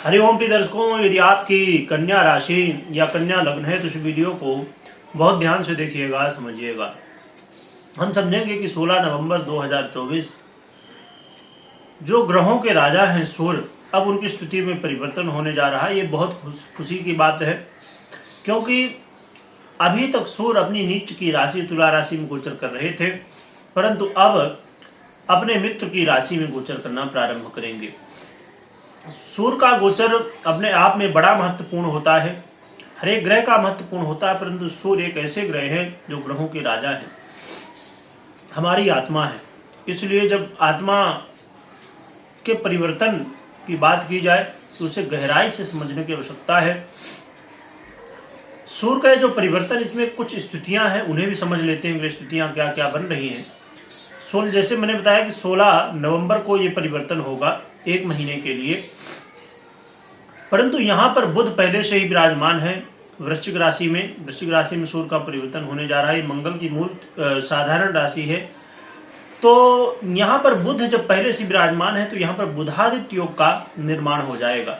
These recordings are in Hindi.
हरिओम प्रिय दर्शकों, यदि आपकी कन्या राशि या कन्या लग्न है तो इस वीडियो को बहुत ध्यान से देखिएगा, समझिएगा। हम समझेंगे कि 16 नवंबर 2024 जो ग्रहों के राजा हैं सूर्य, अब उनकी स्थिति में परिवर्तन होने जा रहा है। ये बहुत खुशी की बात है, क्योंकि अभी तक सूर्य अपनी नीच की राशि तुला राशि में गोचर कर रहे थे, परंतु अब अपने मित्र की राशि में गोचर करना प्रारंभ करेंगे। सूर्य का गोचर अपने आप में बड़ा महत्वपूर्ण होता है, हर एक ग्रह का महत्वपूर्ण होता है, परंतु सूर्य एक ऐसे ग्रह हैं जो ग्रहों के राजा हैं, हमारी आत्मा है। इसलिए जब आत्मा के परिवर्तन की बात की जाए तो उसे गहराई से समझने की आवश्यकता है। सूर्य का जो परिवर्तन, इसमें कुछ स्थितियां हैं, उन्हें भी समझ लेते हैं। स्थितियां क्या क्या बन रही हैं। जैसे मैंने बताया कि 16 नवंबर को ये परिवर्तन होगा, एक महीने के लिए। परंतु यहाँ पर बुध पहले से ही विराजमान है वृश्चिक राशि में। वृश्चिक राशि में सूर्य का परिवर्तन होने जा रहा है। मंगल की मूल साधारण राशि है, तो यहाँ पर बुध जब पहले से विराजमान है तो यहाँ पर बुधादित्य योग का निर्माण हो जाएगा।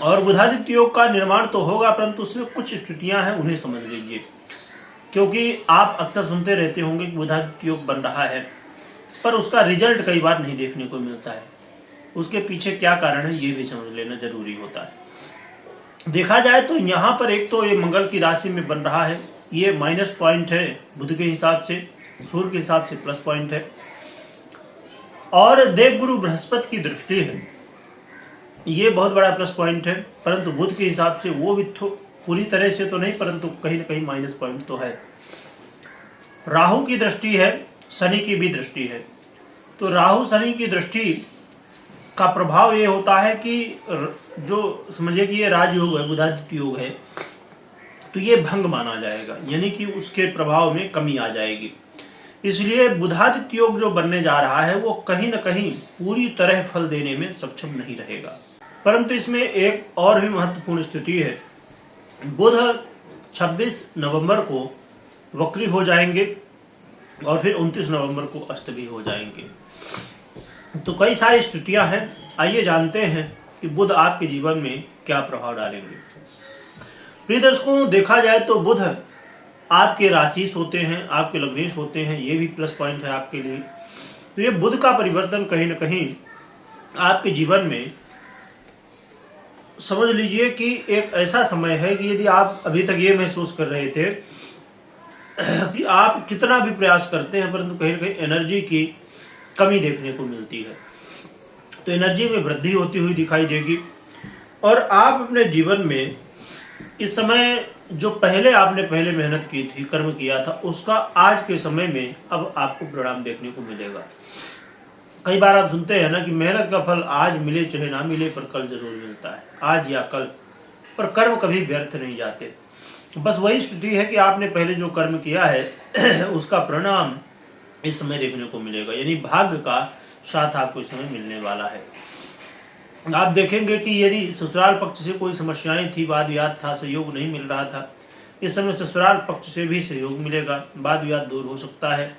और बुधादित्य योग का निर्माण तो होगा, परंतु उसमें कुछ स्थितियां हैं, उन्हें समझ लीजिए। क्योंकि आप अक्सर सुनते रहते होंगे कि बुधादित्य योग बन रहा है, पर उसका रिजल्ट कई बार नहीं देखने को मिलता है। उसके पीछे क्या कारण है, ये भी समझ लेना जरूरी होता है। देखा जाए तो यहाँ पर एक तो ये मंगल की राशि में बन रहा है, ये माइनस पॉइंट है बुध के हिसाब से, सूर्य के हिसाब से प्लस पॉइंट है। और देवगुरु बृहस्पति की दृष्टि है, ये बहुत बड़ा प्लस पॉइंट है, परंतु बुध के हिसाब से वो भी पूरी तरह से तो नहीं, परंतु कहीं ना कहीं माइनस पॉइंट तो है। राहु की दृष्टि है, शनि की भी दृष्टि है। तो राहु शनि की दृष्टि का प्रभाव ये होता है कि जो समझिए कि ये राजयोग है, बुधादित्य योग है, तो ये भंग माना जाएगा, यानी कि उसके प्रभाव में कमी आ जाएगी। इसलिए बुधादित्य योग जो बनने जा रहा है वो कहीं न कहीं पूरी तरह फल देने में सक्षम नहीं रहेगा। परंतु इसमें एक और भी महत्वपूर्ण स्थिति है। बुध 26 नवंबर को वक्री हो जाएंगे और फिर 29 नवंबर को अस्त भी हो जाएंगे। तो कई सारी स्थितियां हैं, आइए जानते हैं कि बुध आपके जीवन में क्या प्रभाव डालेंगे। प्रिय दर्शकों, देखा जाए तो बुध आपके राशि होते हैं, आपके लग्नेश होते हैं, ये भी प्लस पॉइंट है आपके लिए। तो ये बुध का परिवर्तन कहीं ना कहीं आपके जीवन में समझ लीजिए कि एक ऐसा समय है कि यदि आप अभी तक ये महसूस कर रहे थे कि आप कितना भी प्रयास करते हैं परंतु कहीं ना कहीं एनर्जी की कमी देखने को मिलती है, तो एनर्जी में वृद्धि होती हुई दिखाई देगी। और आप अपने जीवन में इस समय जो आपने पहले मेहनत की थी, कर्म किया था, उसका आज के समय में अब आपको परिणाम देखने को मिलेगा। कई बार आप सुनते हैं ना कि मेहनत का फल आज मिले चाहे ना मिले, पर कल जरूर मिलता है, आज या कल। पर कर्म कभी व्यर्थ नहीं जाते। बस वही स्थिति है कि आपने पहले जो कर्म किया है उसका परिणाम इस समय देखने को मिलेगा, यानी भाग्य का साथ आपको इस समय मिलने वाला है। आप देखेंगे कि यदि ससुराल पक्ष से कोई समस्याएं थी, वाद विवाद था, सहयोग नहीं मिल रहा था, इस समय ससुराल पक्ष से भी सहयोग मिलेगा, वाद विवाद दूर हो सकता है।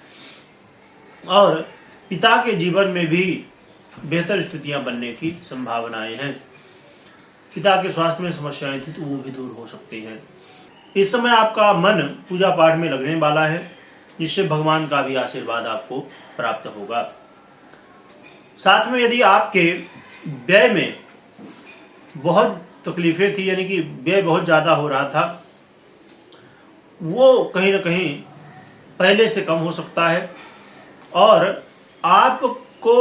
और पिता के जीवन में भी बेहतर स्थितियां बनने की संभावनाएं हैं। पिता के स्वास्थ्य में समस्याएं थी तो वो भी दूर हो सकती हैं। इस समय आपका मन पूजा पाठ में लगने वाला है, जिससे भगवान का भी आशीर्वाद आपको प्राप्त होगा। साथ में यदि आपके व्यय में बहुत तकलीफें थी, यानी कि व्यय बहुत ज़्यादा हो रहा था, वो कहीं ना कहीं पहले से कम हो सकता है। और आपको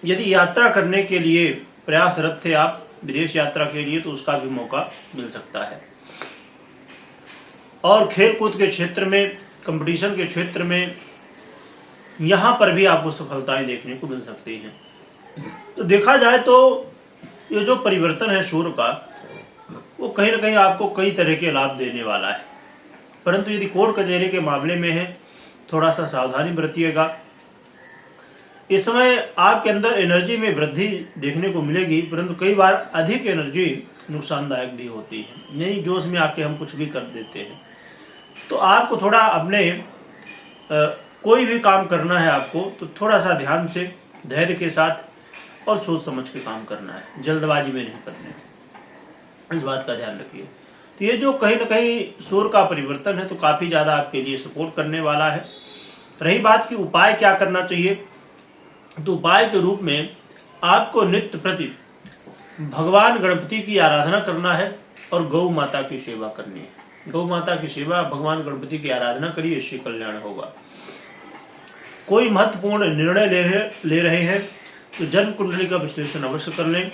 यदि यात्रा करने के लिए प्रयासरत थे आप, विदेश यात्रा के लिए, तो उसका भी मौका मिल सकता है। और खेल कूद के क्षेत्र में, कंपटीशन के क्षेत्र में, यहाँ पर भी आपको सफलताएं देखने को मिल सकती हैं। तो देखा जाए तो ये जो परिवर्तन है सूर्य का, वो कहीं ना कहीं आपको कई तरह के लाभ देने वाला है। परंतु यदि कोर्ट कचहरी के मामले में है, थोड़ा सा सावधानी बरतिएगा। इस समय आपके अंदर एनर्जी में वृद्धि देखने को मिलेगी, परंतु कई बार अधिक एनर्जी नुकसानदायक भी होती है, नहीं जोश में आके हम कुछ भी कर देते हैं। तो आपको थोड़ा अपने कोई भी काम करना है आपको, तो थोड़ा सा ध्यान से, धैर्य के साथ और सोच समझ के काम करना है, जल्दबाजी में नहीं करना है, इस बात का ध्यान रखिए। तो ये जो कहीं ना कहीं सूर्य का परिवर्तन है तो काफ़ी ज़्यादा आपके लिए सपोर्ट करने वाला है। रही बात कि उपाय क्या करना चाहिए, तो उपाय के रूप में आपको नित्य प्रति भगवान गणपति की आराधना करना है और गौ माता की सेवा करनी है। गौ माता की सेवा, भगवान गणपति की आराधना करिए, इससे कल्याण होगा। कोई महत्वपूर्ण निर्णय ले रहे हैं तो जन्म कुंडली का विश्लेषण अवश्य कर लें।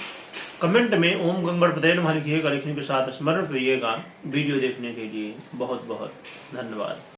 कमेंट में ओम गंगणपतये नमः लिखिएगा, लिखने के साथ स्मरण करिएगा। वीडियो देखने के लिए बहुत बहुत धन्यवाद।